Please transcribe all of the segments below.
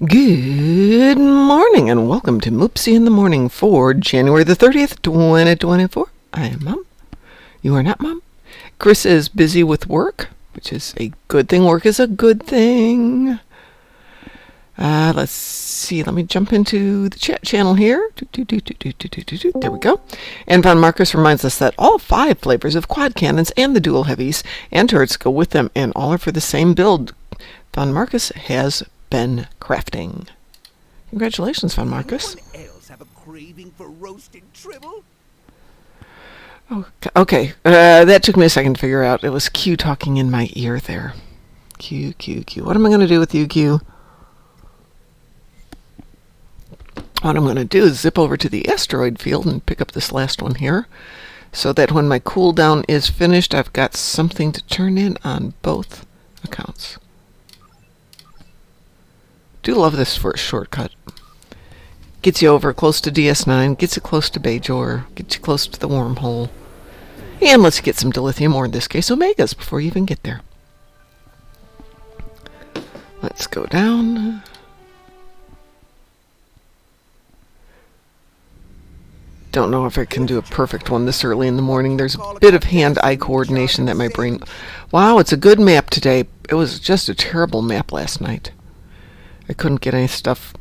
Good morning and welcome to Moopsy in the Morning for January the 30th, 2024. I am Mom. You are not Mom. Chris is busy with work, which is a good thing. Work is a good thing. Let's see. Let me jump into the chat channel here. There we go. And Von Marcus reminds us that all 5 flavors of quad cannons and the dual heavies and turrets go with them and all are for the same build Von Marcus has been crafting. Congratulations, Von Marcus. Anyone else have a craving for roasted tribble? Okay. That took me a second to figure out. It was Q talking in my ear there. Q. What am I going to do with you, Q? What I'm going to do is zip over to the asteroid field and pick up this last one here, so that when my cooldown is finished, I've got something to turn in on both accounts. Do love this for a shortcut. Gets you over close to DS9, gets you close to Bajor, gets you close to the wormhole, and lets you get some dilithium, or in this case omegas, before you even get there. Let's go down. Don't know if I can do a perfect one this early in the morning. There's a bit of hand-eye coordination that my brain... Wow, it's a good map today. It was just a terrible map last night. I couldn't get any stuff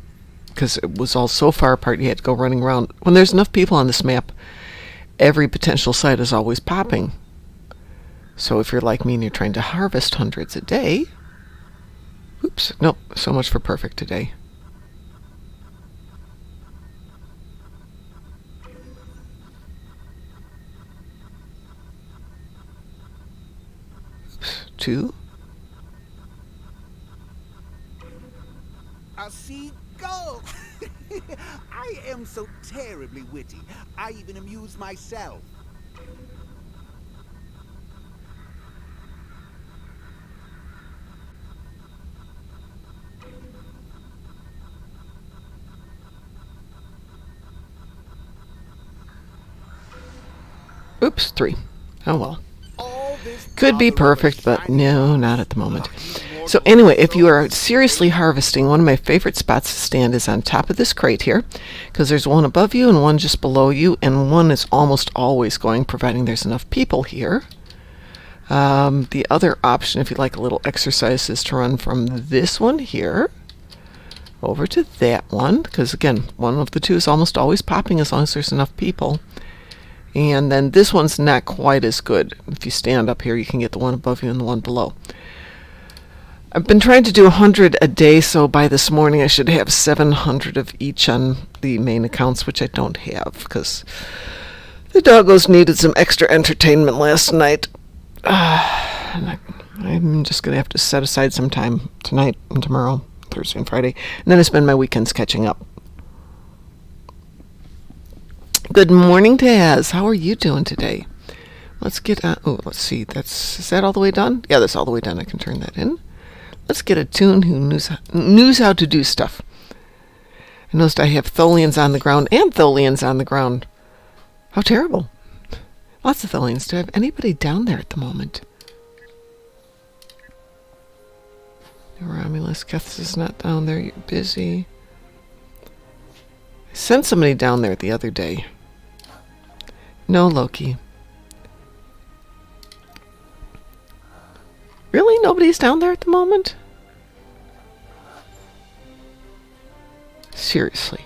because it was all so far apart you had to go running around. When there's enough people on this map, every potential site is always popping. So if you're like me and you're trying to harvest hundreds a day... Oops, nope, so much for perfect today. Oops, 2. A seagull! I am so terribly witty. I even amuse myself. Oops, 3. Oh well. Could be perfect, but no, not at the moment. So anyway, if you are seriously harvesting, one of my favorite spots to stand is on top of this crate here, because there's one above you and one just below you, and one is almost always going, providing there's enough people here. The other option, if you'd like a little exercise, is to run from this one here over to that one, because again, one of the two is almost always popping as long as there's enough people. And then this one's not quite as good. If you stand up here, you can get the one above you and the one below. I've been trying to do 100 a day, so by this morning I should have 700 of each on the main accounts, which I don't have, because the doggos needed some extra entertainment last night. And I'm just going to have to set aside some time tonight and tomorrow, Thursday and Friday, and then I spend my weekends catching up. Good morning, Taz. How are you doing today? Let's get let's see. Is that all the way done? Yeah, that's all the way done. I can turn that in. Let's get a tune who knows how to do stuff. I noticed I have Tholians on the ground and Tholians on the ground. How terrible. Lots of Tholians. Do I have anybody down there at the moment? Romulus, Keths is not down there. You're busy. I sent somebody down there the other day. No, Loki. Really? Nobody's down there at the moment? Seriously.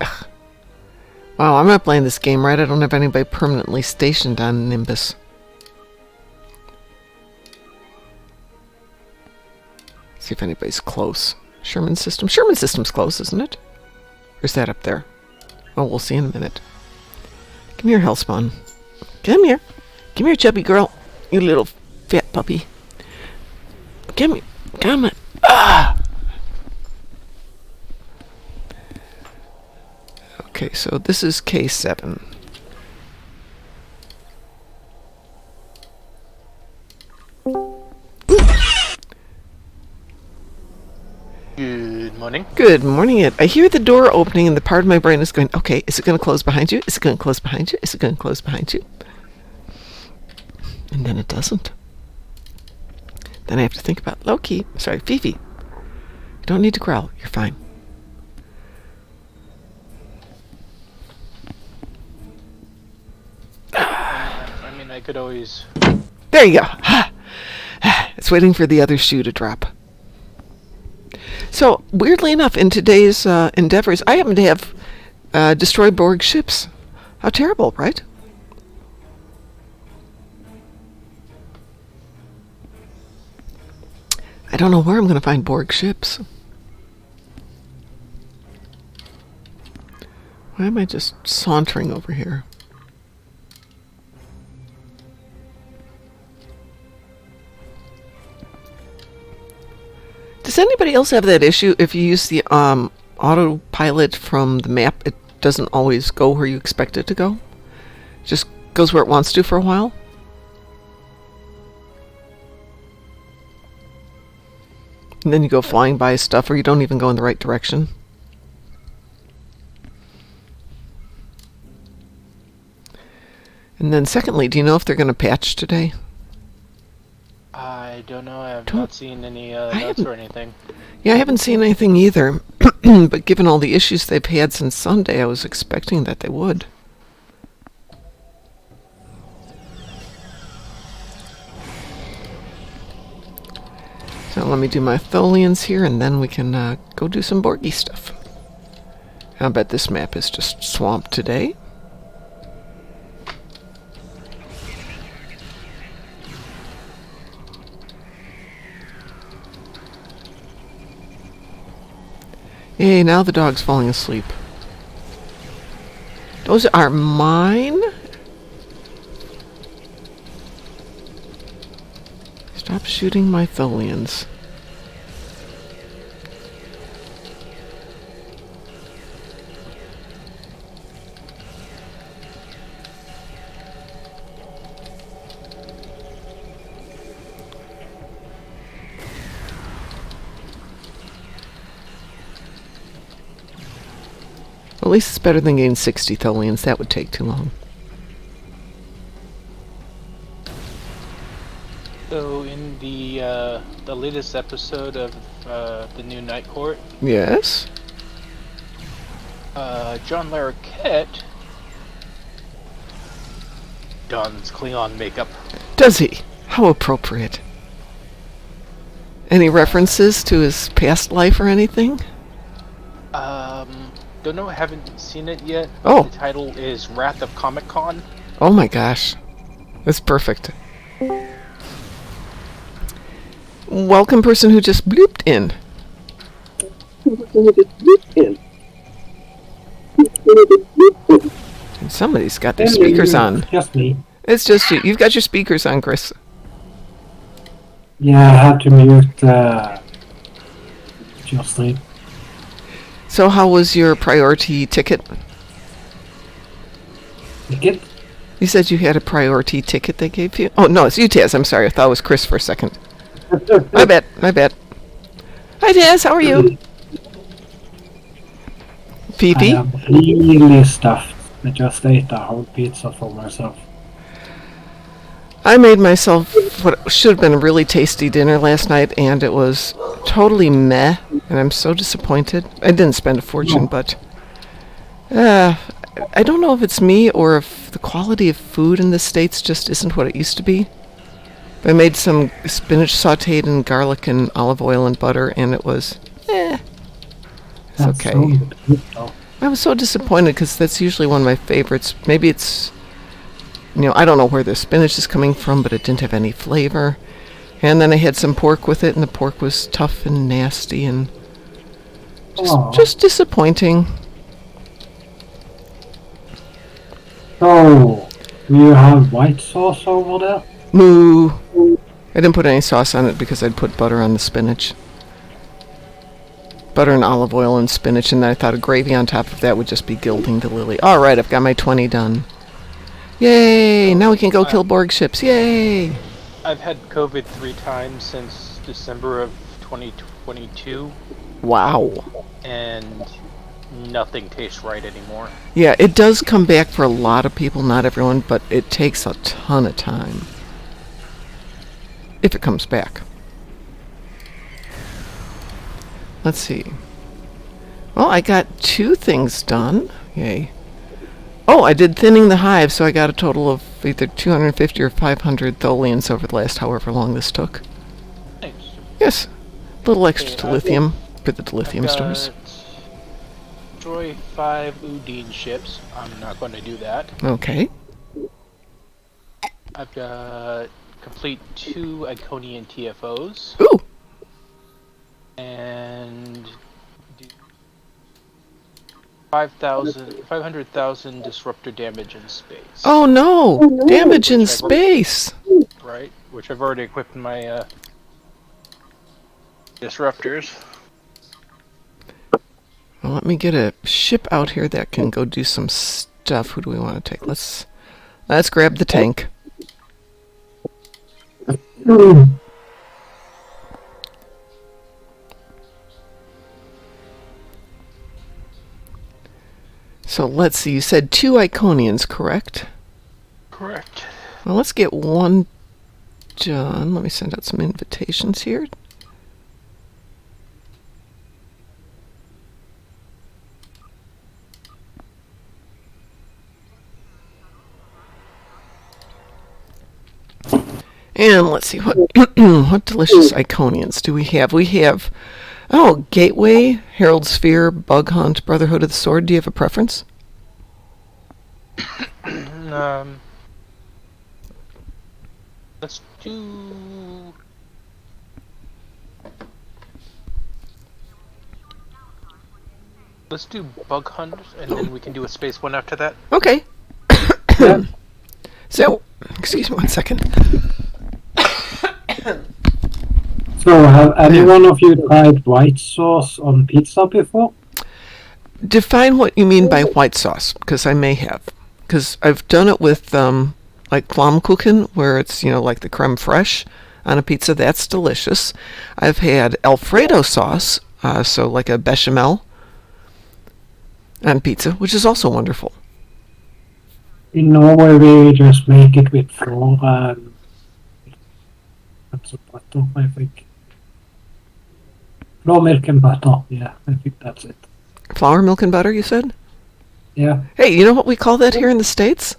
Ugh. Wow, I'm not playing this game right. I don't have anybody permanently stationed on Nimbus. See if anybody's close. Sherman System. Sherman System's close, isn't it? Or is that up there? Oh, we'll see in a minute. Come here, Hellspawn. Come here. Come here, chubby girl. You little fat puppy. Come here. Come on. Ah! Okay, so this is K7. Good morning. Good morning, Ed. I hear the door opening and the part of my brain is going, okay, is it going to close behind you? Is it going to close behind you? Is it going to close behind you? And then it doesn't. Then I have to think about Loki. Sorry, Fifi. You don't need to growl. You're fine. I mean, I could always... There you go. It's waiting for the other shoe to drop. So, weirdly enough, in today's endeavors, I happen to have destroyed Borg ships. How terrible, right? I don't know where I'm going to find Borg ships. Why am I just sauntering over here? Does anybody else have that issue? If you use the autopilot from the map, it doesn't always go where you expect it to go? It just goes where it wants to for a while? And then you go flying by stuff, or you don't even go in the right direction. And then secondly, do you know if they're going to patch today? I don't know. I have not seen any notes haven't- or anything. Yeah, I haven't seen anything either. But given all the issues they've had since Sunday, I was expecting that they would. So let me do my Tholians here, and then we can go do some Borgy stuff. I bet this map is just swamped today. Yay, now the dog's falling asleep. Those are mine? Stop shooting my Tholians. At least it's better than getting 60 Tholians. That would take too long. So in the latest episode of the new Night Court, Yes? John Larroquette dons Klingon makeup. Does he? How appropriate. Any references to his past life or anything? Don't know. I haven't seen it yet. Oh. The title is Wrath of Comic Con. Oh my gosh. That's perfect. Welcome, person who just blooped in. And somebody's got their speakers on. Just me. It's just you. You've got your speakers on, Chris. Yeah, I have to mute Justly. So how was your priority ticket? Ticket? You said you had a priority ticket they gave you? Oh, no, it's you, Taz. I'm sorry. I thought it was Chris for a second. My bad. My bad. Hi, Taz. How are you? I Fifi? am really stuffed. I just ate a whole pizza for myself. I made myself what should have been a really tasty dinner last night, and it was totally meh, and I'm so disappointed. I didn't spend a fortune, but I don't know if it's me or if the quality of food in the States just isn't what it used to be. I made some spinach sautéed in garlic and olive oil and butter, and it was, it's That's okay. so good, though. I was so disappointed because that's usually one of my favorites. Maybe it's, I don't know where the spinach is coming from, but it didn't have any flavor. And then I had some pork with it, and the pork was tough and nasty and Aw. just disappointing. So, do you have white sauce over there? Moo. I didn't put any sauce on it because I'd put butter on the spinach. Butter and olive oil and spinach, and then I thought a gravy on top of that would just be gilding the lily. Alright, I've got my 20 done. Yay! Now we can go kill Borg ships. Yay! I've had COVID 3 times since December of 2022, Wow. and nothing tastes right anymore. Yeah, it does come back for a lot of people, not everyone, but it takes a ton of time. if it comes back. Let's see. Well, I got 2 things done. Yay. Oh, I did thinning the hive, so I got a total of either 250 or 500 tholians over the last however long this took. Nice. Yes. A little extra Okay, to lithium for the lithium stores. Destroy 5 Udine ships. I'm not going to do that. Okay. I've got complete 2 Iconian TFOs. Ooh. And 500,000 disruptor damage in space. Oh no! Damage in space! Right, which I've already equipped my disruptors. Well, let me get a ship out here that can go do some stuff. Who do we want to take? Let's grab the tank. So let's see, you said 2 Iconians, correct? Correct. Well, let's get 1 done. Let me send out some invitations here. And let's see, what what delicious Iconians do we have? We have, Gateway, Herald Sphere, Bug Hunt, Brotherhood of the Sword. Do you have a preference? Let's do... Let's do Bug Hunt, and then we can do a space one after that. Okay. So, excuse me 1 second. So, have any one of you tried white sauce on pizza before? Define what you mean by white sauce, because I may have. Because I've done it with, like Flammkuchen, where it's, like the creme fraiche on a pizza. That's delicious. I've had Alfredo sauce, so like a bechamel on pizza, which is also wonderful. In Norway, we just make it with flour and butter, I think. Flour, milk, and butter. Yeah, I think that's it. Flour, milk, and butter, you said? Yeah. Hey, you know what we call that here in the States?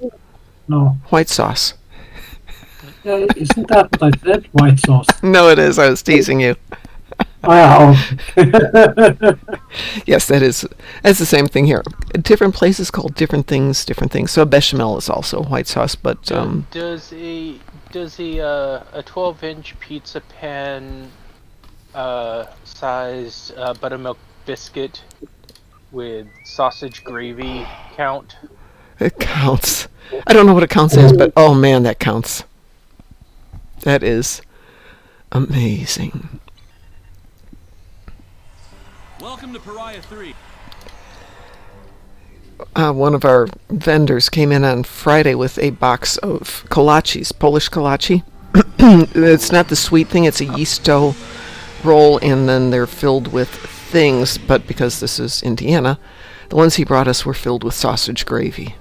No. White sauce. Yeah, isn't that what I said? White sauce. No, it is. I was teasing you. Wow. Yes, that's the same thing here. Different places call different things. So bechamel is also white sauce, but does a 12-inch pizza pan sized buttermilk biscuit with sausage gravy count? it counts. I don't know what it counts as, but oh man, that counts. That is amazing. Welcome to Pariah 3. One of our vendors came in on Friday with a box of kolaches, Polish kolache. It's not the sweet thing, it's a yeast dough roll, and then they're filled with things, but because this is Indiana, the ones he brought us were filled with sausage gravy.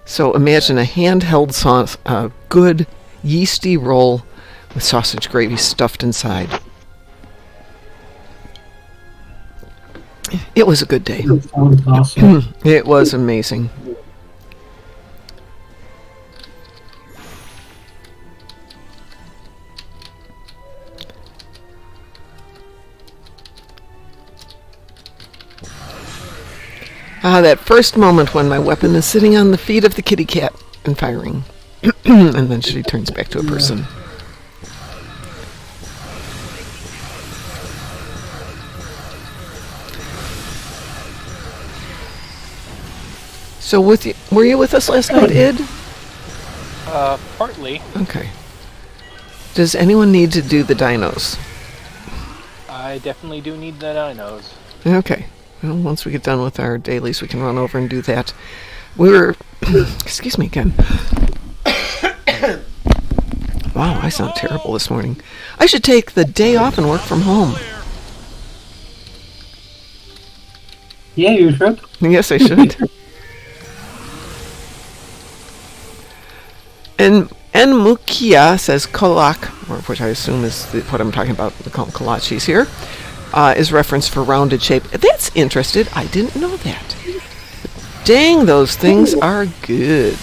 So imagine a handheld good yeasty roll with sausage gravy stuffed inside. It was a good day. Sounds awesome. It was amazing. That first moment when my weapon is sitting on the feet of the kitty cat and firing. And then she turns back to a person. So were you with us last night, Id? Partly. Okay. Does anyone need to do the dinos? I definitely do need the dinos. Okay. Well, once we get done with our dailies, we can run over and do that. We were... excuse me again. Wow, I sound terrible this morning. I should take the day off and work from home. Yeah, you should. Yes, I should. And And Mukia says kolak, or which I assume is what I'm talking about, we call them kolaches here, is reference for rounded shape. That's interesting. I didn't know that. Dang, those things are good.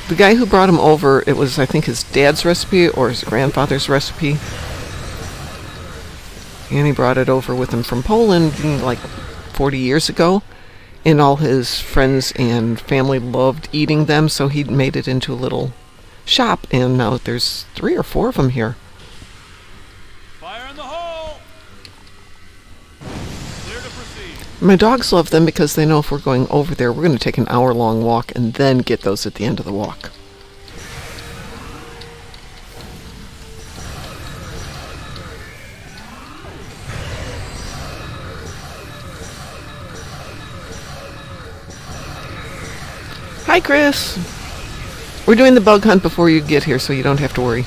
The guy who brought them over, it was, I think, his dad's recipe or his grandfather's recipe. And he brought it over with him from Poland like 40 years ago. And all his friends and family loved eating them, so he made it into a little shop. And now there's 3 or 4 of them here. Fire in the hole! Clear to proceed. My dogs love them because they know if we're going over there, we're going to take an hour-long walk and then get those at the end of the walk. Hi, Chris. We're doing the bug hunt before you get here, so you don't have to worry.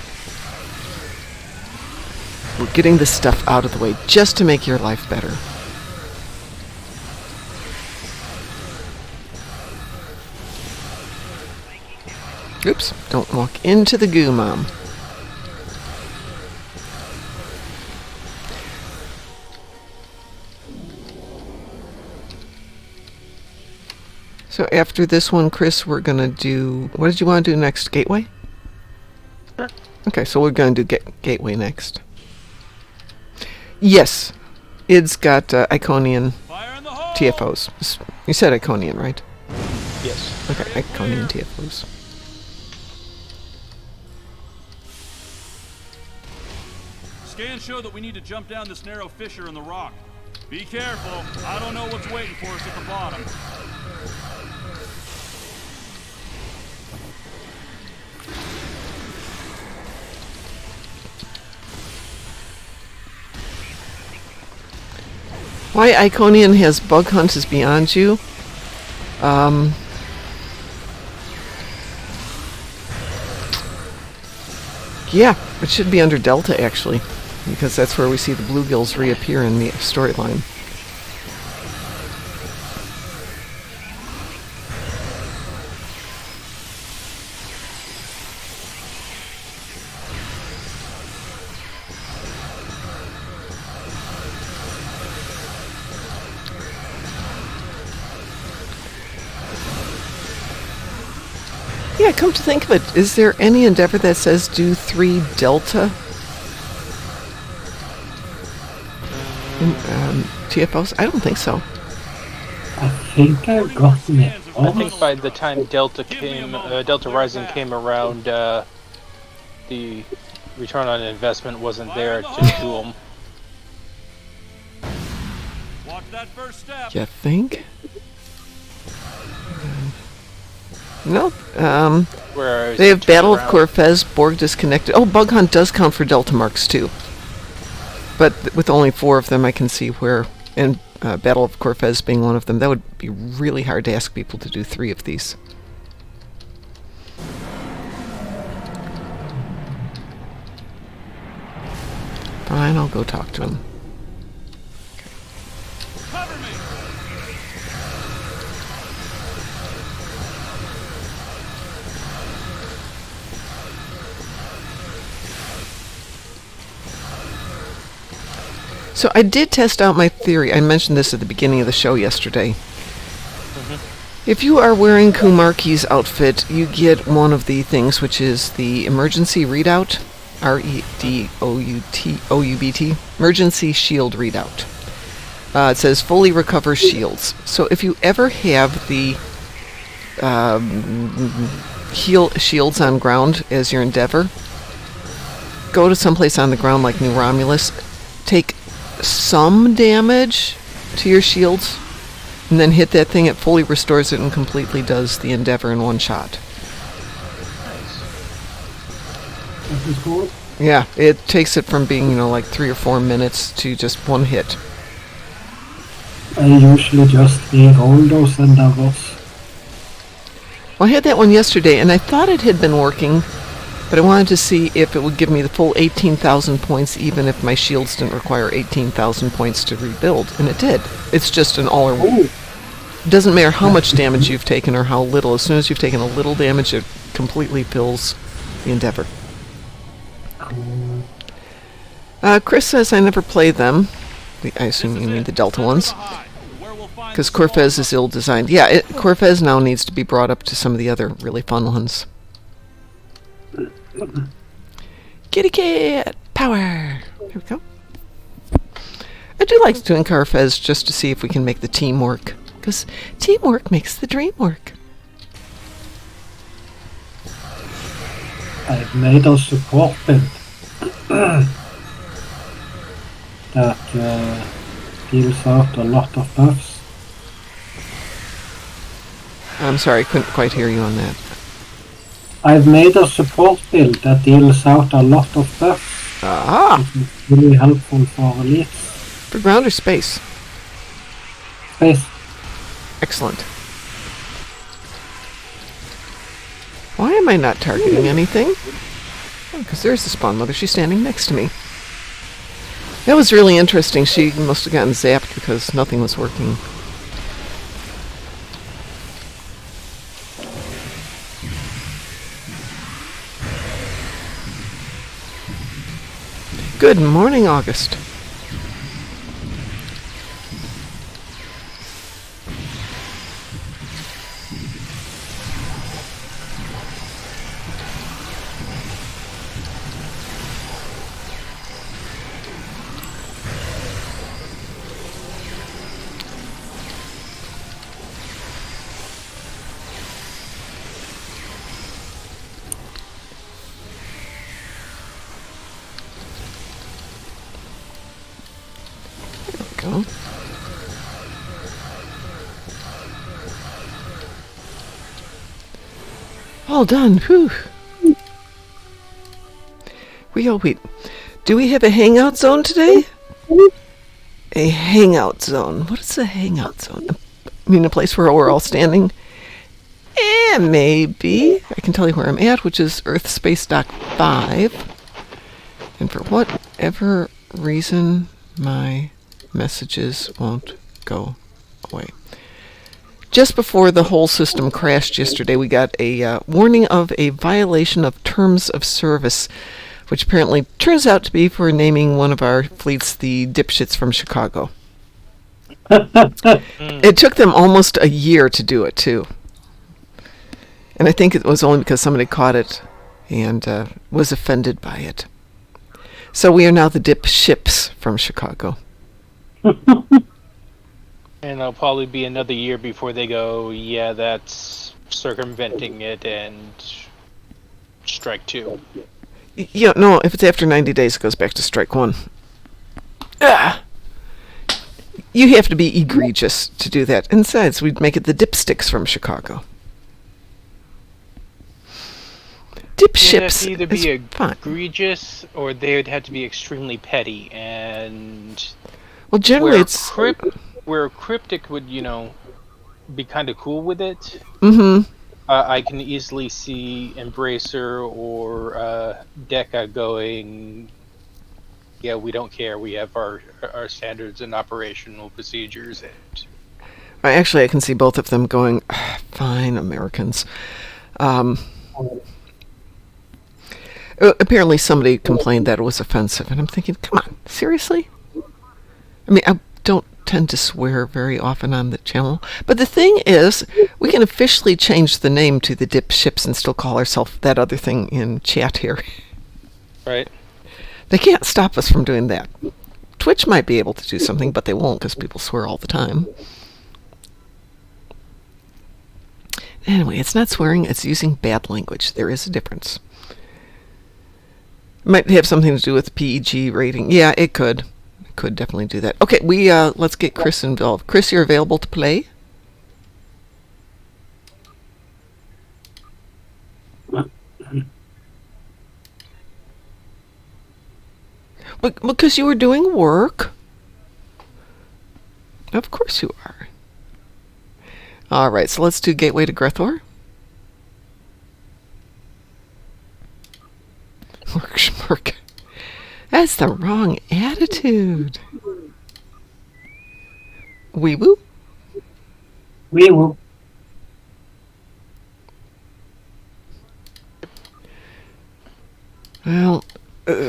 We're getting this stuff out of the way just to make your life better. Oops, don't walk into the goo, Mom. So after this one, Chris, we're going to do... What did you want to do next? Gateway? Sure. Okay, so we're going to do Gateway next. Yes. Id's got Iconian Fire in the hole! TFOs. You said Iconian, right? Yes. Okay, Iconian TFOs. Scans show that we need to jump down this narrow fissure in the rock. Be careful. I don't know what's waiting for us at the bottom. Why Iconian has bug hunt is beyond you. Yeah, it should be under Delta, actually, because that's where we see the bluegills reappear in the storyline. Yeah, come to think of it, is there any endeavor that says do 3 Delta in, TFOs? I don't think so. I think I've gotten it I all. think by the time Delta Rising came around, the return on investment wasn't there to do them. Watch that first step. You think? No. Whereas They have the turn Battle of around- Corfez, Borg disconnected. Oh, Bug Hunt does count for Delta marks too. But with only 4 of them, I can see where, and Battle of Corfez being one of them, that would be really hard to ask people to do 3 of these. Fine, I'll go talk to him. Cover me. So I did test out my theory. I mentioned this at the beginning of the show yesterday. If you are wearing Kumarki's outfit, you get one of the things, which is the emergency readout. REDOUT, emergency shield readout. It says fully recover shields. So if you ever have the heal shields on ground as your endeavor, go to someplace on the ground like New Romulus, take some damage to your shields, and then hit that thing. It fully restores it and completely does the endeavor in one shot. This is cool. Yeah, it takes it from being, like 3 or 4 minutes to just 1 hit. I usually just re-roll those endeavors. Well, I had that one yesterday, and I thought it had been working, but I wanted to see if it would give me the full 18,000 points, even if my shields didn't require 18,000 points to rebuild, and it did. It's just an all or one. Oh, doesn't matter how much damage you've taken or how little. As soon as you've taken a little damage, it completely fills the endeavor. Chris says I never play them. I assume you mean the Delta ones. Because Corfez is ill-designed. Yeah, Corfez now needs to be brought up to some of the other really fun ones. Kitty cat power! Here we go. I do like doing Corfez just to see if we can make the team work. Because teamwork makes the dream work. I've made a support build that deals out a lot of buffs. I'm sorry, I couldn't quite hear you on that. I've made a support build that deals out a lot of buffs. Ah! Which is really helpful for elites. For ground or space? Space. Excellent. Why am I not targeting anything? Because there's the spawn mother. She's standing next to me. That was really interesting. She must have gotten zapped because nothing was working. Good morning, August. Go. All done. Whew. Wait. Do we have a hangout zone today? A hangout zone. What is a hangout zone? I mean, a place where we're all standing? Maybe. I can tell you where I'm at, which is Earth Space Dock 5. And for whatever reason, my messages won't go away. Just before the whole system crashed yesterday, we got a warning of a violation of terms of service, which apparently turns out to be for naming one of our fleets the dipshits from Chicago. It took them almost a year to do it, too. And I think it was only because somebody caught it and was offended by it. So we are now the dipships from Chicago. And it'll probably be another year before they go, yeah, that's circumventing it, and strike 2. Yeah, no, if it's after 90 days, it goes back to strike 1. You have to be egregious to do that. And besides, we'd make it the dipsticks from Chicago. Dipships It'd either is be fine. egregious, or they would have to be extremely petty, and Well, generally it's... where Cryptic would, be kind of cool with it. Mm-hmm. I can easily see Embracer or Deca going, yeah, we don't care. We have our standards and operational procedures. And I can see both of them going, fine, Americans. Apparently somebody complained that it was offensive, and I'm thinking, come on, seriously? I mean, I don't tend to swear very often on the channel, but the thing is, we can officially change the name to the dipships and still call ourselves that other thing in chat here. Right. They can't stop us from doing that. Twitch might be able to do something, but they won't because people swear all the time. Anyway, it's not swearing, it's using bad language. There is a difference. Might have something to do with PEG rating. Yeah, it could. It could definitely do that. Okay, let's get Chris involved. Chris, you're available to play? Because you were doing work. Of course you are. All right, so let's do Gateway to Grethor. Work schmirk. That's the wrong attitude. Wee woo. We will. Well,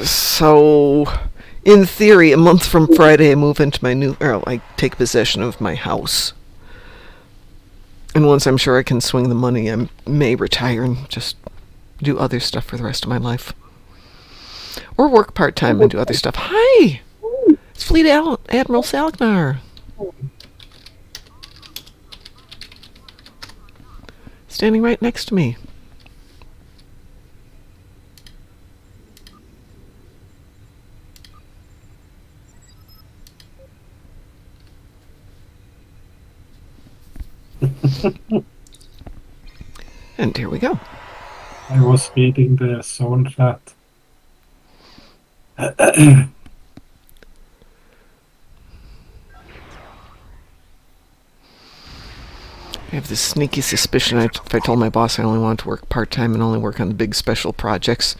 so in theory, a month from Friday, I move into my new. Or I take possession of my house. And once I'm sure I can swing the money, I may retire and just do other stuff for the rest of my life. Or work part-time and do other stuff. Hi! It's Fleet Admiral Salgnar. Standing right next to me. And here we go. I was reading the zone chat. I have this sneaky suspicion if I told my boss I only wanted to work part-time and only work on the big special projects,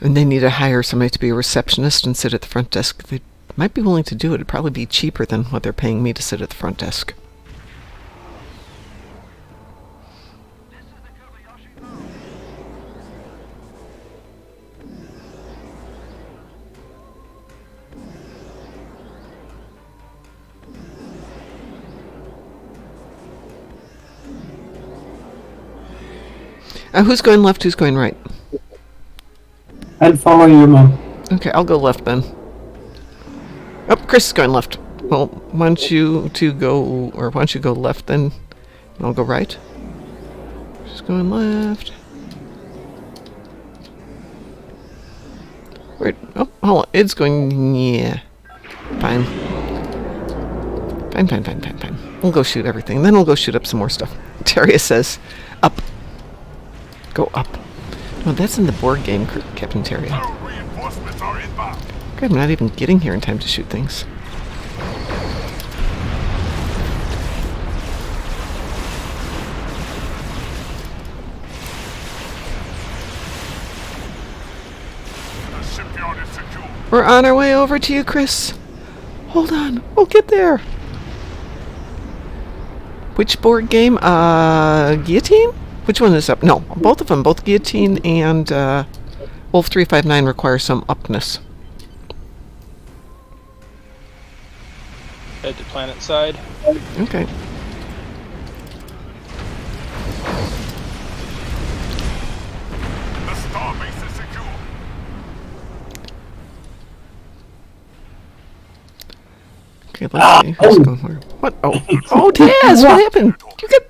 and they need to hire somebody to be a receptionist and sit at the front desk, they might be willing to do it. It'd probably be cheaper than what they're paying me to sit at the front desk. Who's going left? Who's going right? I'll follow you, Mom. Okay, I'll go left then. Oh, Chris is going left. Well, why don't you two go, or why don't you go left then? And I'll go right. She's going left. Wait, oh, hold on. It's going, yeah. Fine. Fine. We'll go shoot everything. Then we'll go shoot up some more stuff. Teria says, up. Go up. Well, that's in the board game, Captain Teria. Reinforcements are inbound. God, I'm not even getting here in time to shoot things. The shipyard is secure. We're on our way over to you, Chris. Hold on. We'll get there. Which board game? Guillotine? Which one is up? No, both of them. Both Guillotine and Wolf 359 require some upness. Head to planet side. Okay. The starbase is secure. Okay, let's see. Who's going where? What? Oh, oh, Taz! What happened? You got...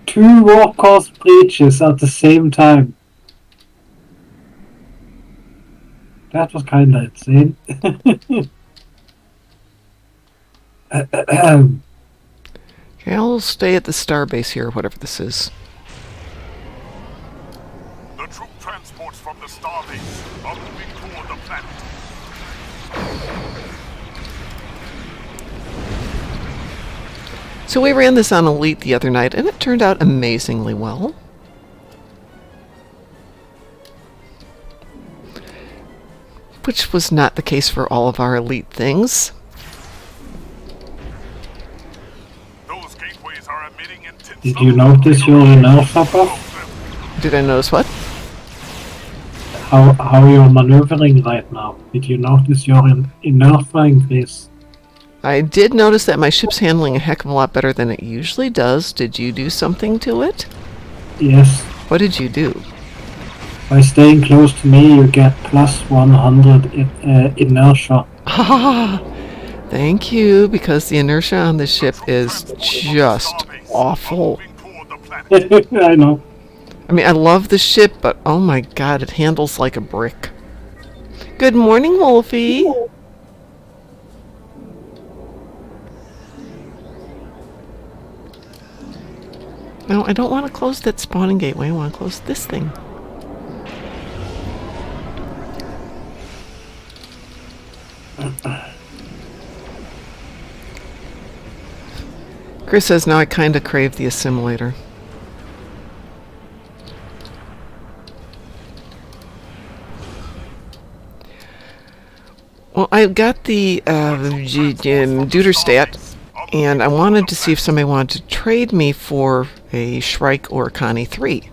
2 warcast breaches at the same time. That was kinda insane. Okay, I'll stay at the starbase here, whatever this is. The troop transports from the starbase are moving toward the planet. So we ran this on Elite the other night, and it turned out amazingly well. Which was not the case for all of our Elite things. Those gateways are emitting intense. Did you notice your inertia buff? Did I notice what? How you're maneuvering right now? Did you notice your inertia increase? I did notice that my ship's handling a heck of a lot better than it usually does. Did you do something to it? Yes. What did you do? By staying close to me, you get plus 100 inertia. Ah, thank you, because the inertia on this ship is just awful. I know. I mean, I love the ship, but oh my god, it handles like a brick. Good morning, Wolfie. No, I don't want to close that spawning gateway. I want to close this thing. Chris says, now I kind of crave the assimilator. Well, I got the Deuterstat, And I wanted to see if somebody wanted to trade me for a Shrike or a Connie 3.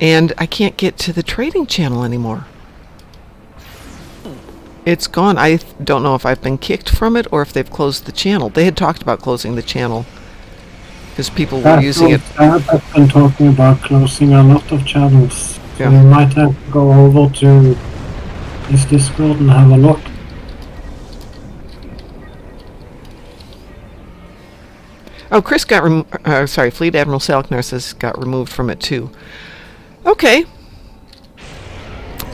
And I can't get to the trading channel anymore. It's gone. I don't know if I've been kicked from it or if they've closed the channel. They had talked about closing the channel because people were using it. I've been talking about closing a lot of channels. Yeah. So you might have to go over to his Discord and have a look. Oh, Chris got Fleet Admiral Salknar says got removed from it too. Okay.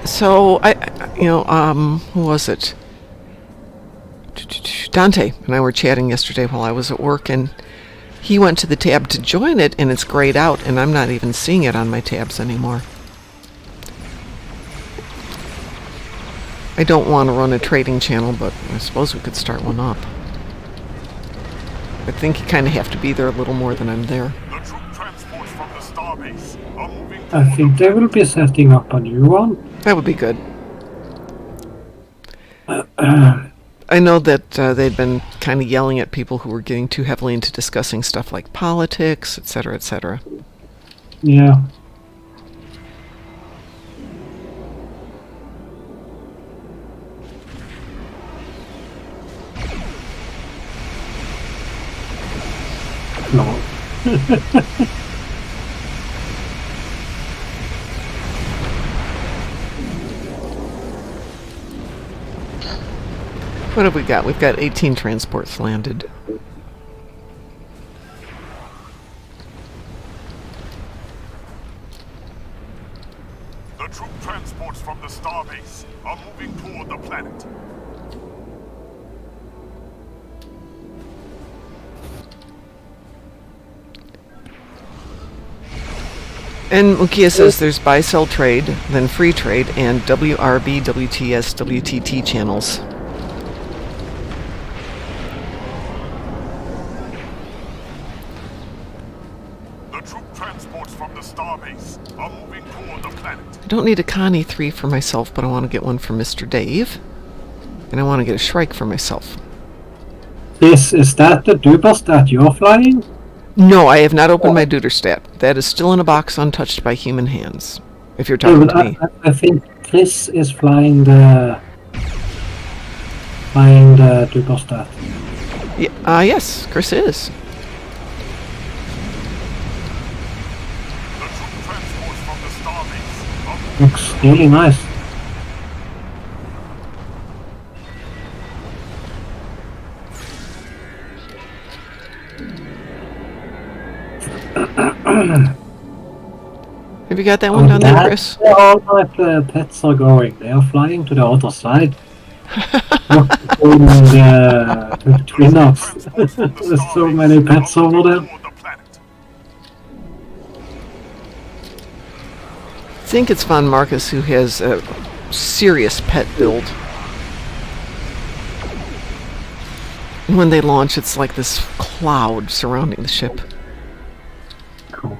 So who was it? Dante and I were chatting yesterday while I was at work, and he went to the tab to join it, and it's grayed out, and I'm not even seeing it on my tabs anymore. I don't want to run a trading channel, but I suppose we could start one up. I think you kind of have to be there a little more than I'm there. The troop transports from the starbase are moving. I think they will be setting up a new one. That would be good. I know that they'd been kind of yelling at people who were getting too heavily into discussing stuff like politics, etc., etc. Yeah. No. What have we got? We've got 18 transports landed. The troop transports from the starbase are moving toward the planet. And Mukia says there's buy-sell trade, then free trade, and WRB, WTS, WTT channels. The troop transports from the starbase are moving toward the planet. I don't need a Connie 3 for myself, but I want to get one for Mr. Dave. And I want to get a Shrike for myself. Is that the Dubas that you're flying? No, I have not opened my Duderstat. That is still in a box untouched by human hands. If you're talking to me. I think Chris is flying the Dubas. Yeah, yes, Chris is. The troop transports from the starbase are Looks really nice. Have you got that one down there, Chris? Where all my pets are going. They are flying to the other side. Between us. There's so many pets over there. toward the planet. I think it's Von Marcus who has a serious pet build. And when they launch, it's like this cloud surrounding the ship. Cool.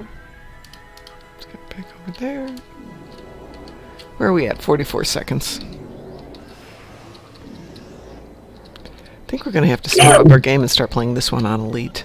Let's get back over there. Where are we at? 44 seconds. I think we're going to have to step up our game and start playing this one on Elite.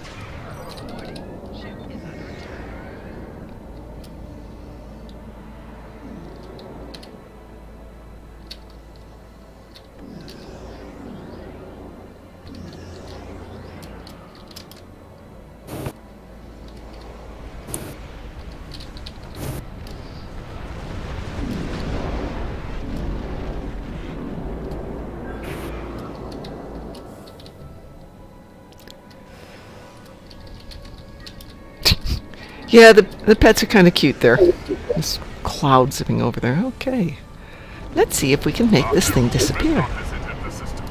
Yeah, the pets are kind of cute there. This cloud zipping over there. Okay. Let's see if we can make this thing disappear. Has entered the system.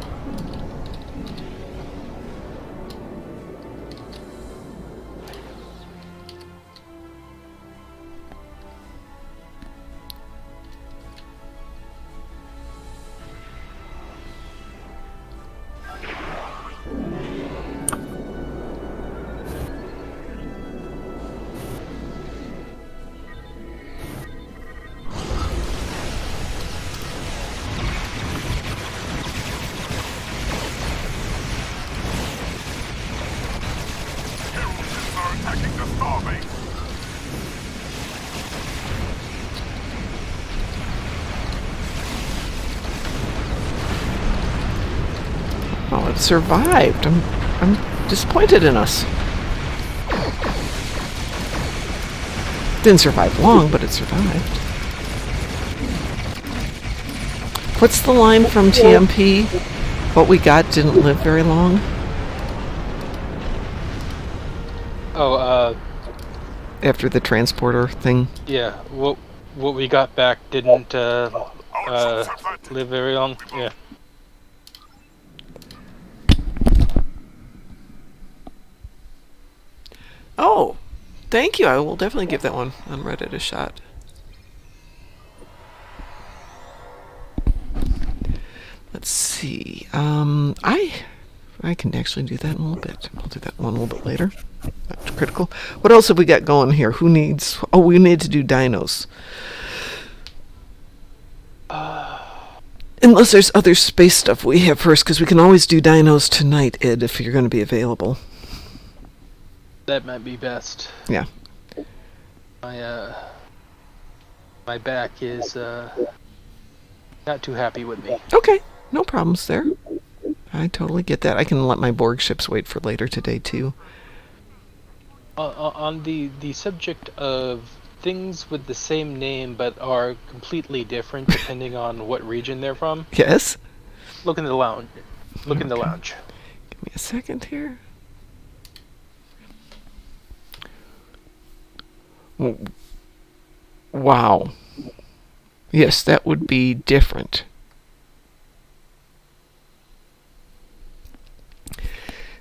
survived. I'm disappointed in us. Didn't survive long, but it survived. What's the line from TMP? What we got didn't live very long. Oh, After the transporter thing. yeah. What we got back didn't live very long. Yeah. Oh, thank you. I will definitely give that one on Reddit a shot. Let's see. I can actually do that in a little bit. I'll do that one a little bit later. Not too critical. What else have we got going here? Who needs... Oh, we need to do dinos. Unless there's other space stuff we have first, because we can always do dinos tonight, Ed, if you're going to be available. That might be best. Yeah. My back is not too happy with me. Okay. No problems there. I totally get that. I can let my Borg ships wait for later today, too. On the subject of things with the same name but are completely different depending on what region they're from. Yes? Look in the lounge. Look in the lounge. Give me a second here. Wow. Yes, that would be different.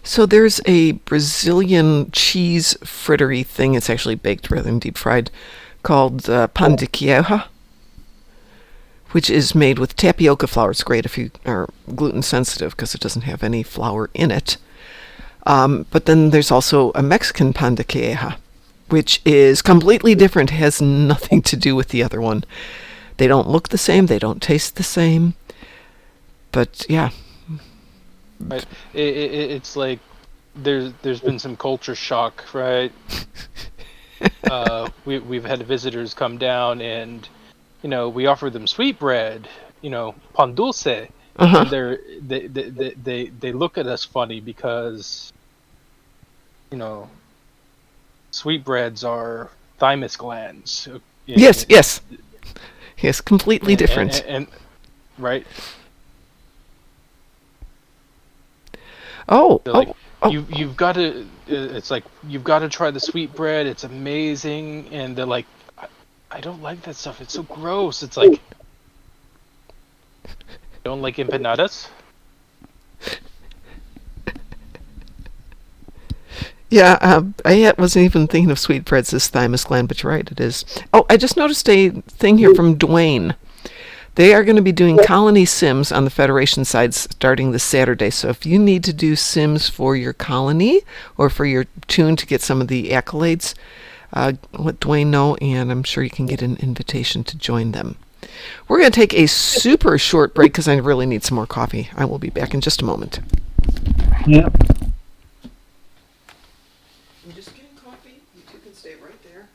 So there's a Brazilian cheese frittery thing. It's actually baked rather than deep fried, called pão de queijo, which is made with tapioca flour. It's great if you are gluten sensitive because it doesn't have any flour in it. But then there's also a Mexican pão de queijo, which is completely different, has nothing to do with the other one. They don't look the same, they don't taste the same. But yeah. Right. It's like there's been some culture shock, right? We've had visitors come down, and we offer them sweetbread, pan dulce, and they look at us funny because sweetbreads are thymus glands. Yes, completely different. And right. Oh, you've got to. It's like you've got to try the sweetbread. It's amazing, and they're like, I don't like that stuff. It's so gross. It's like, don't like empanadas? Yeah, I wasn't even thinking of sweetbreads as thymus gland, but you're right, it is. Oh, I just noticed a thing here from Dwayne. They are going to be doing colony sims on the Federation side starting this Saturday. So if you need to do sims for your colony or for your tune to get some of the accolades, let Dwayne know, and I'm sure you can get an invitation to join them. We're going to take a super short break because I really need some more coffee. I will be back in just a moment. Yeah. I'm just getting coffee. You two can stay right there.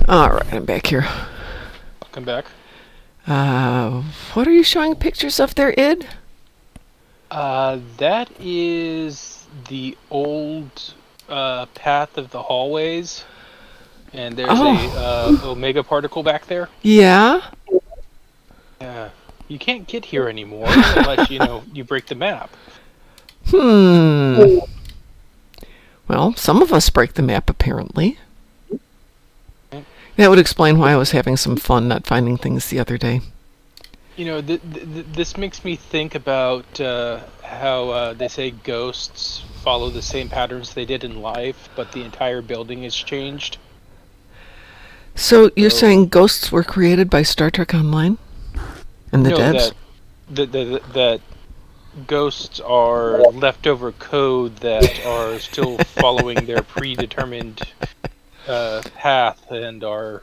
All right, I'm back here. Come back. What are you showing pictures of there, Id? That is the old path of the hallways, and there's a omega particle back there. Yeah. You can't get here anymore unless, you break the map. Well, some of us break the map, apparently. That would explain why I was having some fun not finding things the other day. This makes me think about how they say ghosts follow the same patterns they did in life, but the entire building has changed. So you're saying ghosts were created by Star Trek Online? And the devs? That ghosts are leftover code that are still following their predetermined path and are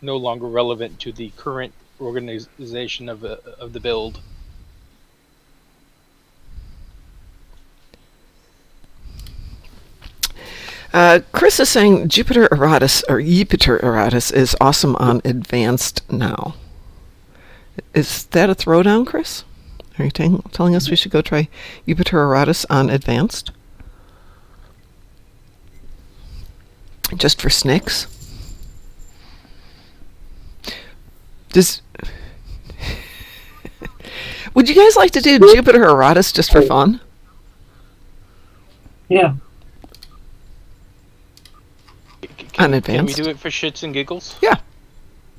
no longer relevant to the current organization of the build. Chris is saying Jupiter Eratus is awesome on advanced now. Is that a throwdown, Chris? Are you telling us we should go try Jupiter Eratus on advanced? Just for snicks? Would you guys like to do Jupiter Eratus just for fun? Yeah. On advanced? Can we do it for shits and giggles? Yeah,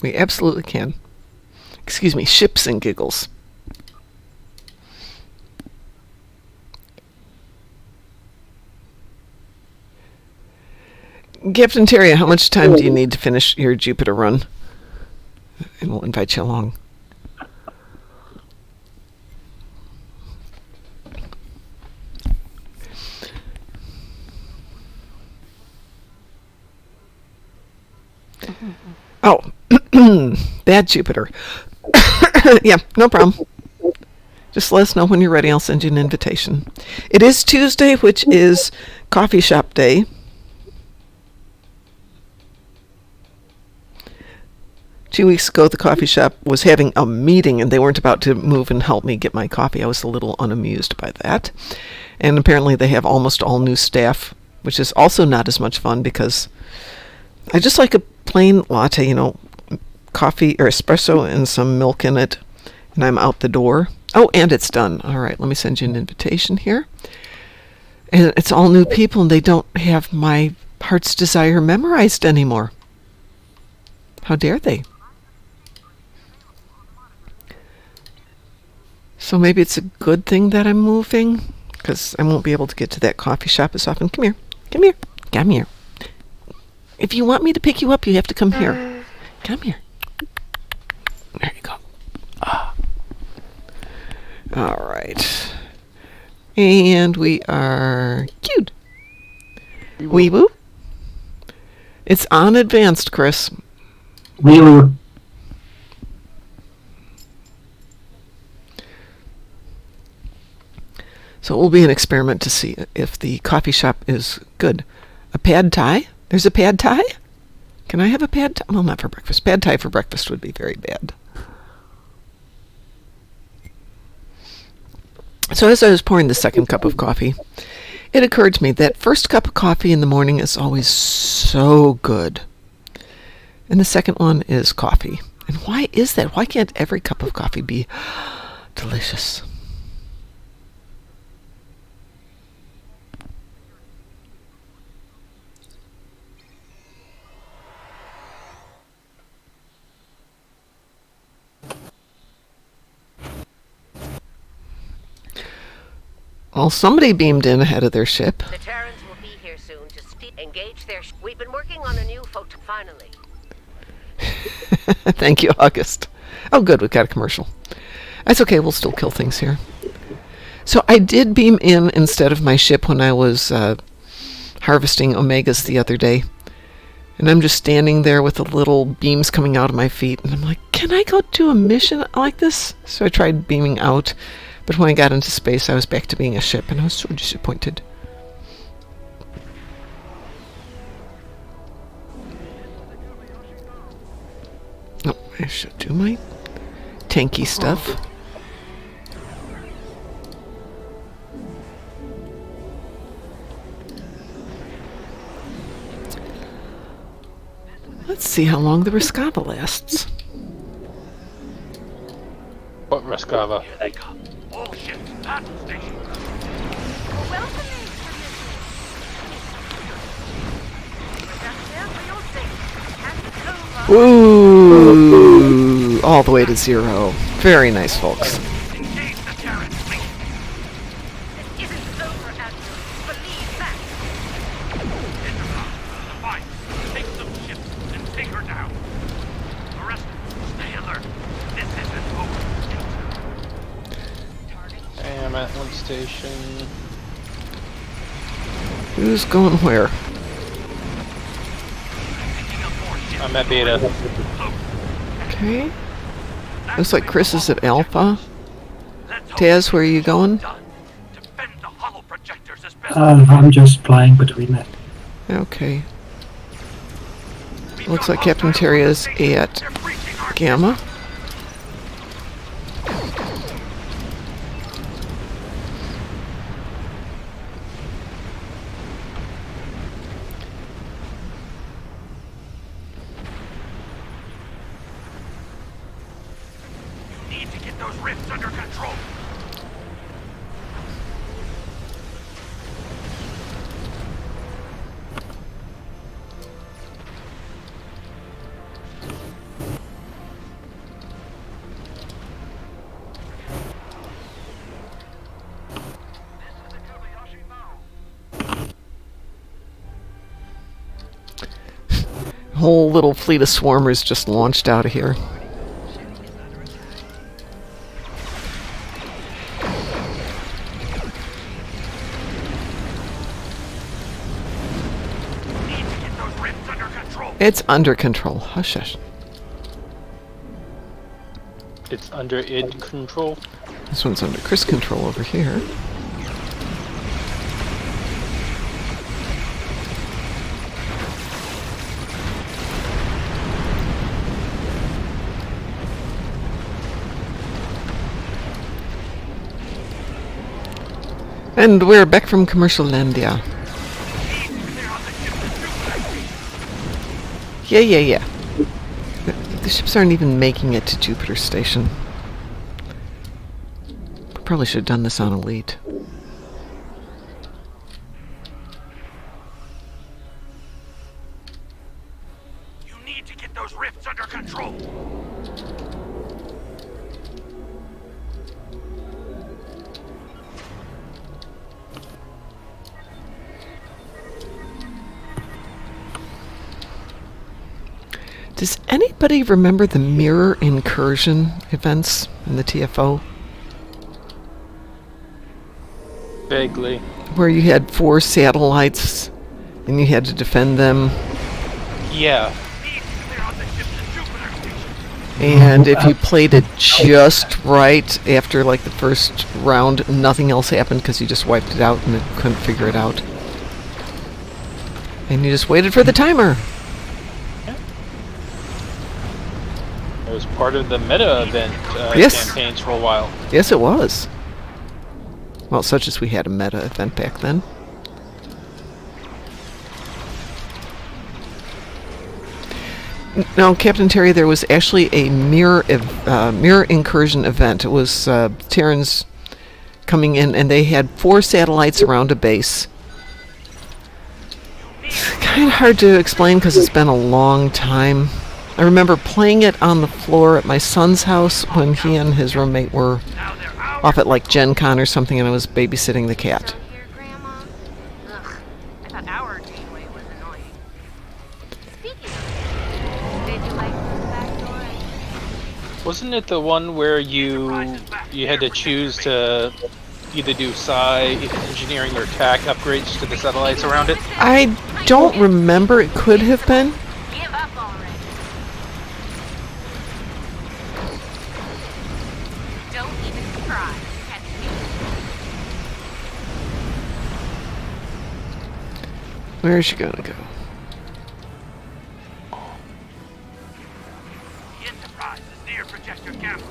we absolutely can. Excuse me, ships and giggles. Captain Terry, how much time do you need to finish your Jupiter run? And we'll invite you along. Oh, that Jupiter. Yeah, no problem. Just let us know when you're ready. I'll send you an invitation. It is Tuesday, which is coffee shop day. Two weeks ago, the coffee shop was having a meeting, and they weren't about to move and help me get my coffee. I was a little unamused by that. And apparently they have almost all new staff, which is also not as much fun because I just like a plain latte, coffee or espresso and some milk in it, and I'm out the door. Oh, and it's done. All right, let me send you an invitation here. And it's all new people, and they don't have my heart's desire memorized anymore. How dare they? So maybe it's a good thing that I'm moving, because I won't be able to get to that coffee shop as often. Come here. Come here. Come here. If you want me to pick you up, you have to come here. Come here. There you go. All right. And we are cute. Wee woo. It's on advanced, Chris. Wee woo. So it will be an experiment to see if the coffee shop is good. A pad thai? There's a pad thai? Can I have a pad thai? Well, not for breakfast. Pad thai for breakfast would be very bad. So as I was pouring the second cup of coffee, it occurred to me that first cup of coffee in the morning is always so good. And the second one is coffee. And why is that? Why can't every cup of coffee be delicious? Well, somebody beamed in ahead of their ship. The Terrans will be here soon to engage their We've been working on a new photo. Finally. Thank you, August. Oh, good, we've got a commercial. That's okay, we'll still kill things here. So I did beam in instead of my ship when I was harvesting omegas the other day. And I'm just standing there with the little beams coming out of my feet. And I'm like, can I go do a mission like this? So I tried beaming out. But when I got into space, I was back to being a ship, and I was so disappointed. Oh, I should do my tanky stuff. Let's see how long the Riscava lasts. Ruskava. Here they come. All ships, battle station. Well, welcome in, But that's it for your safety. And it's over. Ooh, all the way to 0. Very nice, folks. Engage the Terran fleet. It isn't over, Admiral. Believe that. Intercom, the fight. Take some ships and take her down. The rest of you, stay alert. This isn't over. I am at one station. Who's going where? Picking up more ships. I'm at Beta. Okay. Looks like Chris is at Alpha. Taz, where are you going? Defend the hollow projectors as best I'm just flying between it. Okay. Looks like Captain Terry is at Gamma. You need to get those rifts under control. Whole little fleet of swarmers just launched out of here. Need to get those rifts under control. It's under control. Hush, hush. It's under id control. This one's under Chris control over here. And we're back from commercial land, yeah. Yeah. The ships aren't even making it to Jupiter Station. Probably should have done this on Elite. You need to get those rifts under control. Does anybody remember the mirror incursion events in the TFO? Vaguely. Where you had 4 satellites and you had to defend them. Yeah. Need to clear out the ships at Jupiter Station. And if you played it just right after like the first round, nothing else happened because you just wiped it out and it couldn't figure it out. And you just waited for the timer. It was part of the meta event Yes. campaigns for a while. Yes, it was. Well, such as we had a meta event back then. No, Captain Terry, there was actually a mirror incursion event. It was Terrans coming in, and they had 4 satellites around a base. It's kind of hard to explain because it's been a long time. I remember playing it on the floor at my son's house when he and his roommate were Now they're ours. off at like Gen Con or something, and I was babysitting the cat. Down here, Grandma? Ugh, I thought our gateway was annoying. Speaking of, did you like this backstory? Wasn't it the one where you had to choose to either do psi, engineering, or TAC upgrades to the satellites around it? I don't remember. It could have been. Give up already. Don't even try. Catch me. Where's she gonna go? The Enterprise is near Projector Gamma.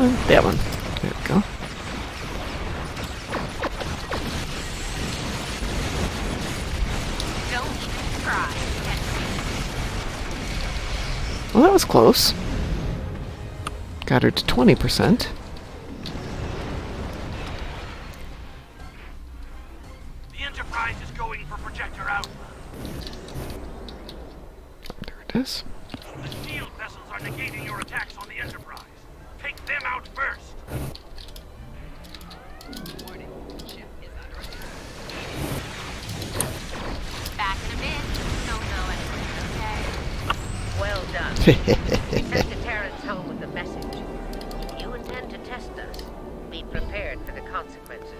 That one. There we go. Don't even try. Well, that was close. Got her to 20%. The Enterprise is going for Projector Alpha. There it is. The shield vessels are negating your attacks on the Enterprise. Take them out first. Back in a bit. Don't know anything, okay? Well done. We sent the Terrans home with a message. If you intend to test us, be prepared for the consequences.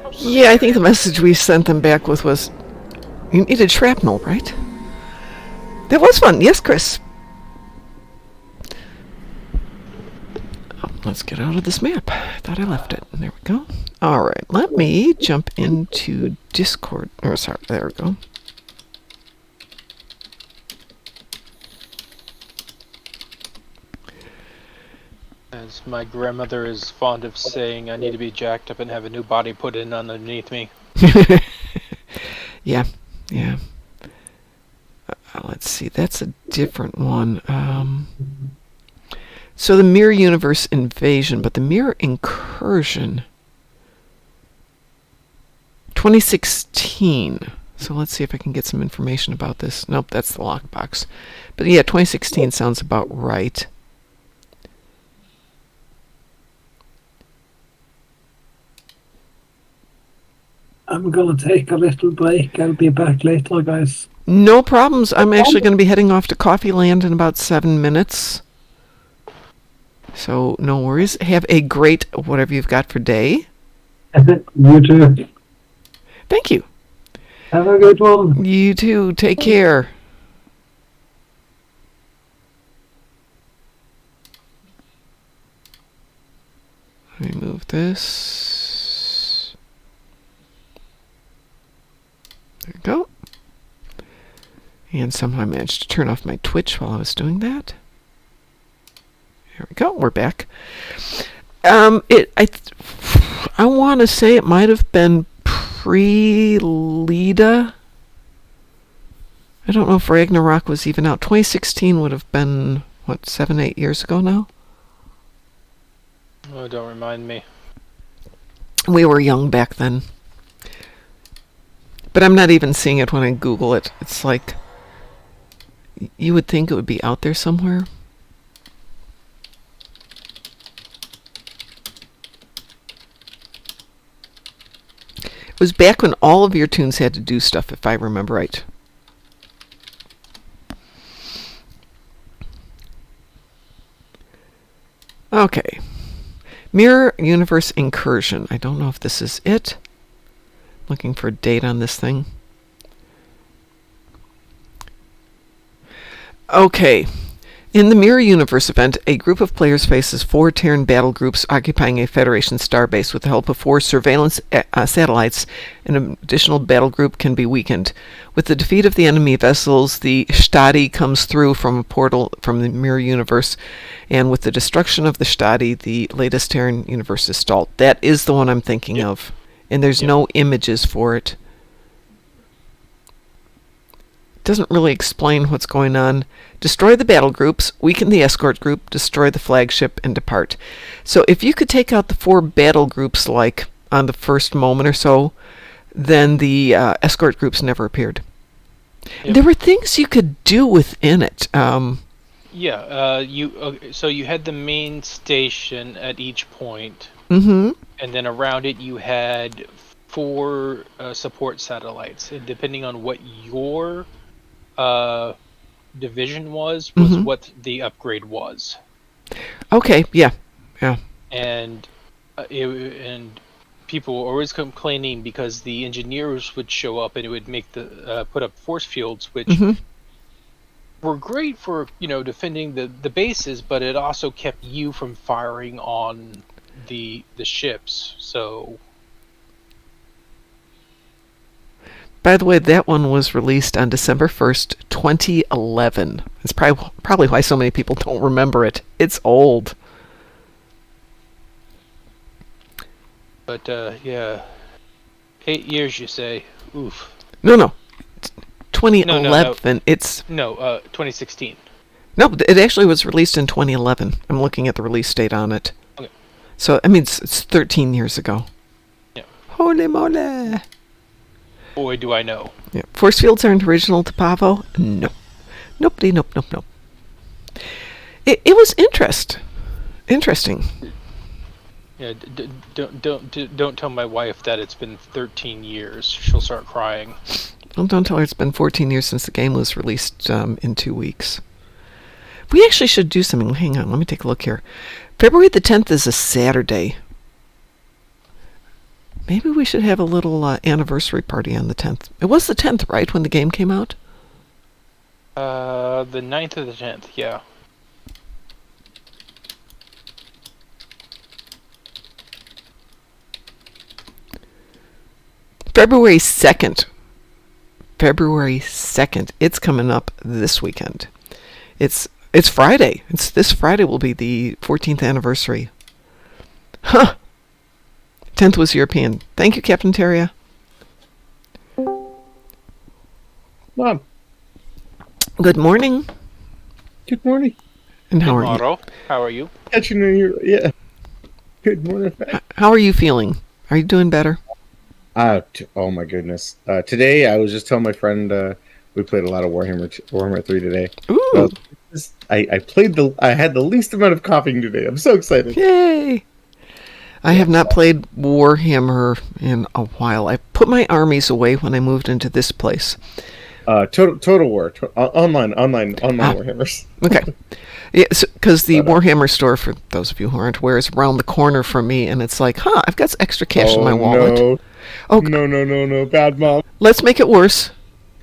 Hopefully Yeah, I think the message we sent them back with was, you needed shrapnel, right? That was fun. Yes, Chris. Oh, let's get out of this map. I thought I left it. There we go. All right, let me jump into Discord. Oh, sorry. There we go. As my grandmother is fond of saying, I need to be jacked up and have a new body put in underneath me. Yeah, yeah. Let's see. That's a different one. So the Mirror Universe Invasion, but the Mirror Incursion, 2016. So let's see if I can get some information about this. Nope, that's the lockbox. But yeah, 2016 sounds about right. I'm gonna take a little break. I'll be back later, guys. No problems. I'm actually going to be heading off to Coffee Land in about 7 minutes. So no worries. Have a great whatever you've got for day. You too. Thank you. Have a good one. You too. Take care. Let me move this. There we go. And somehow I managed to turn off my Twitch while I was doing that. There we go. We're back. I want to say it might have been pre-Leda. I don't know if Ragnarok was even out. 2016 would have been, what, 7, 8 years ago now? Oh, don't remind me. We were young back then. But I'm not even seeing it when I Google it. It's like, you would think it would be out there somewhere. It was back when all of your tunes had to do stuff, if I remember right. Okay. Mirror Universe Incursion. I don't know if this is it. Looking for a date on this thing. Okay. In the Mirror Universe event, a group of players faces 4 Terran battle groups occupying a Federation starbase. With the help of 4 surveillance satellites, an additional battle group can be weakened. With the defeat of the enemy vessels, the Stadi comes through from a portal from the Mirror Universe, and with the destruction of the Stadi, the latest Terran universe is stalled. That is the one I'm thinking of, and there's no images for it. Doesn't really explain what's going on. Destroy the battle groups, weaken the escort group, destroy the flagship, and depart. So if you could take out the 4 battle groups, like on the first moment or so, then the escort groups never appeared. Yep. There were things you could do within it. So you had the main station at each point, and then around it you had 4 support satellites, and depending on what your division was what the upgrade was. Okay, yeah. And and people were always complaining because the engineers would show up and it would make the put up force fields, which were great for defending the bases, but it also kept you from firing on the ships. So. By the way, that one was released on December 1st, 2011. It's probably why so many people don't remember it. It's old. But yeah, 8 years you say? Oof. No. No, 2011. It's No, 2016. no. It actually was released in 2011. I'm looking at the release date on it. Okay. So I mean, it's 13 years ago. Yeah. Holy moly! Boy, do I know. Yeah. Force fields aren't original to Pavo. No. Nope. It was interesting. Yeah, don't tell my wife that it's been 13 years. She'll start crying. Well, don't tell her it's been 14 years since the game was released in 2 weeks. We actually should do something. Hang on, let me take a look here. February the 10th is a Saturday. Maybe we should have a little anniversary party on the 10th. It was the 10th, right, when the game came out? The 9th or the 10th, yeah. February 2nd. February 2nd. It's coming up this weekend. It's Friday. This Friday will be the 14th anniversary. Huh. 10th was European. Thank you, Captain Terria. Mom. Good morning. Good morning. And how Good are you? motto. How are you? Catching you. Yeah. Good morning. How are you feeling? Are you doing better? Oh my goodness. Today I was just telling my friend we played a lot of Warhammer 3 today. Ooh. I had the least amount of coughing today. I'm so excited. Yay! I have not played Warhammer in a while. I put my armies away when I moved into this place. Total War. Online Warhammers. Okay. Yeah, because the Warhammer store, for those of you who aren't aware, is around the corner from me, and it's like, I've got extra cash in my wallet. No. Okay. No. Bad mom. Let's make it worse.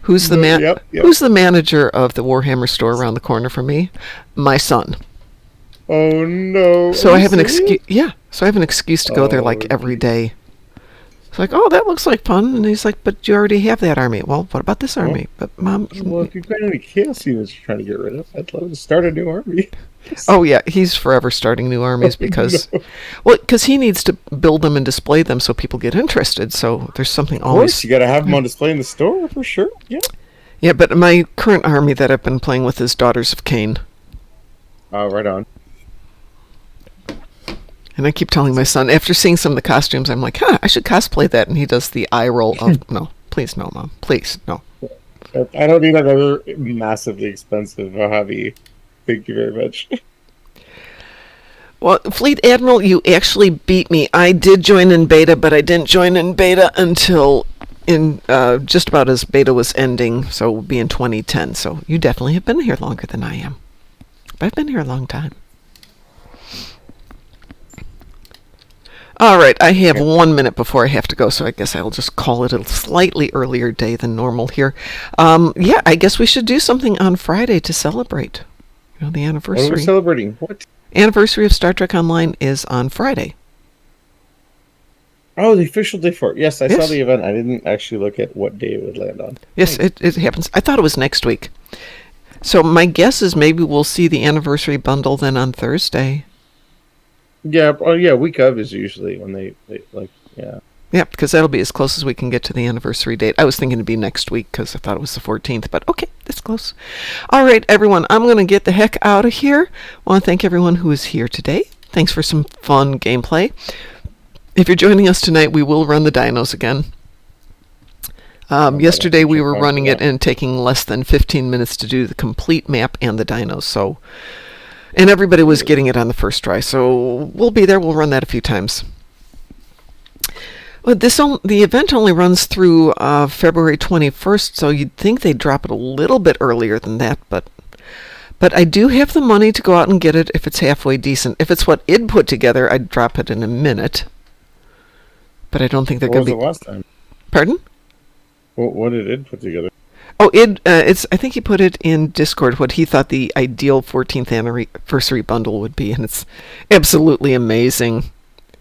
Who's the Yep. Who's the manager of the Warhammer store around the corner from me? My son. Oh no. So I have an excuse. Yeah. So I have an excuse to go there like every day. It's like, that looks like fun, and he's like, but you already have that army. Well, what about this army? But Mom. Well, if you've got any chaos units you're trying to get rid of, I'd love to start a new army. Oh yeah, he's forever starting new armies because, because he needs to build them and display them so people get interested. So there's something Of always. course, you got to have them on display in the store for sure. Yeah. Yeah, but my current army that I've been playing with is Daughters of Cain. Oh, right on. And I keep telling my son, after seeing some of the costumes, I'm like, I should cosplay that. And he does the eye roll of, no, please, no, Mom. Please, no. I don't need another massively expensive hobby. Thank you very much. Well, Fleet Admiral, you actually beat me. I did join in beta, but I didn't join in beta until just about as beta was ending, so it would be in 2010. So you definitely have been here longer than I am. But I've been here a long time. All right, I have 1 minute before I have to go, so I guess I'll just call it a slightly earlier day than normal here. Yeah, I guess we should do something on Friday to celebrate. The What are anniversary. we celebrating? What? Anniversary of Star Trek Online is on Friday. Oh, the official day for it. Yes, I Yes. saw the event. I didn't actually look at what day it would land on. Yes, it happens. I thought it was next week. So my guess is maybe we'll see the anniversary bundle then on Thursday. Yeah, week of is usually when they like, yeah. Yeah, because that'll be as close as we can get to the anniversary date. I was thinking it'd be next week because I thought it was the 14th, but okay, that's close. All right, everyone, I'm going to get the heck out of here. I want to thank everyone who is here today. Thanks for some fun gameplay. If you're joining us tonight, we will run the dinos again. Yesterday we were running it and taking less than 15 minutes to do the complete map and the dinos, and everybody was getting it on the first try, so we'll be there. We'll run that a few times. Well, the event only runs through February 21st, so you'd think they'd drop it a little bit earlier than that, but I do have the money to go out and get it if it's halfway decent. If it's what id put together, I'd drop it in a minute. But I don't think they're going to be... What was it last time? Pardon? What did id put together? Oh, I think he put it in Discord what he thought the ideal 14th anniversary bundle would be, and it's absolutely amazing.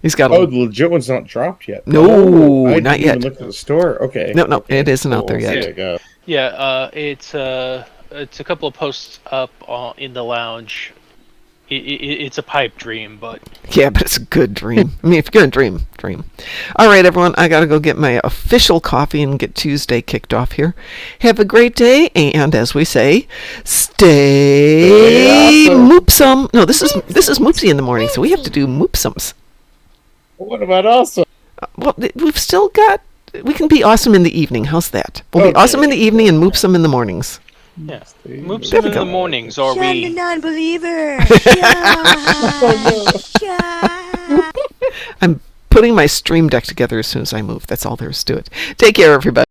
He's got the legit one's not dropped yet. No, I not didn't yet. Even look at the store. Okay. No, okay. It isn't out there yet. Yeah, it's a couple of posts up in the lounge. it's a pipe dream, but Yeah, but it's a good dream. I mean, if you're going to dream. All right, everyone, I got to go get my official coffee and get Tuesday kicked off here. Have a great day, and as we say, stay awesome. moopsome. No, this is Moopsy in the morning, so we have to do moopsums. What about also? Well, we've still got... We can be awesome in the evening. How's that? We'll be Okay. awesome in the evening and moopsome in the mornings. yeah, There Moopsy we in go. the mornings, or Shun the we non-believer. I'm putting my stream deck together as soon as I move. That's all there is to it. Take care, everybody.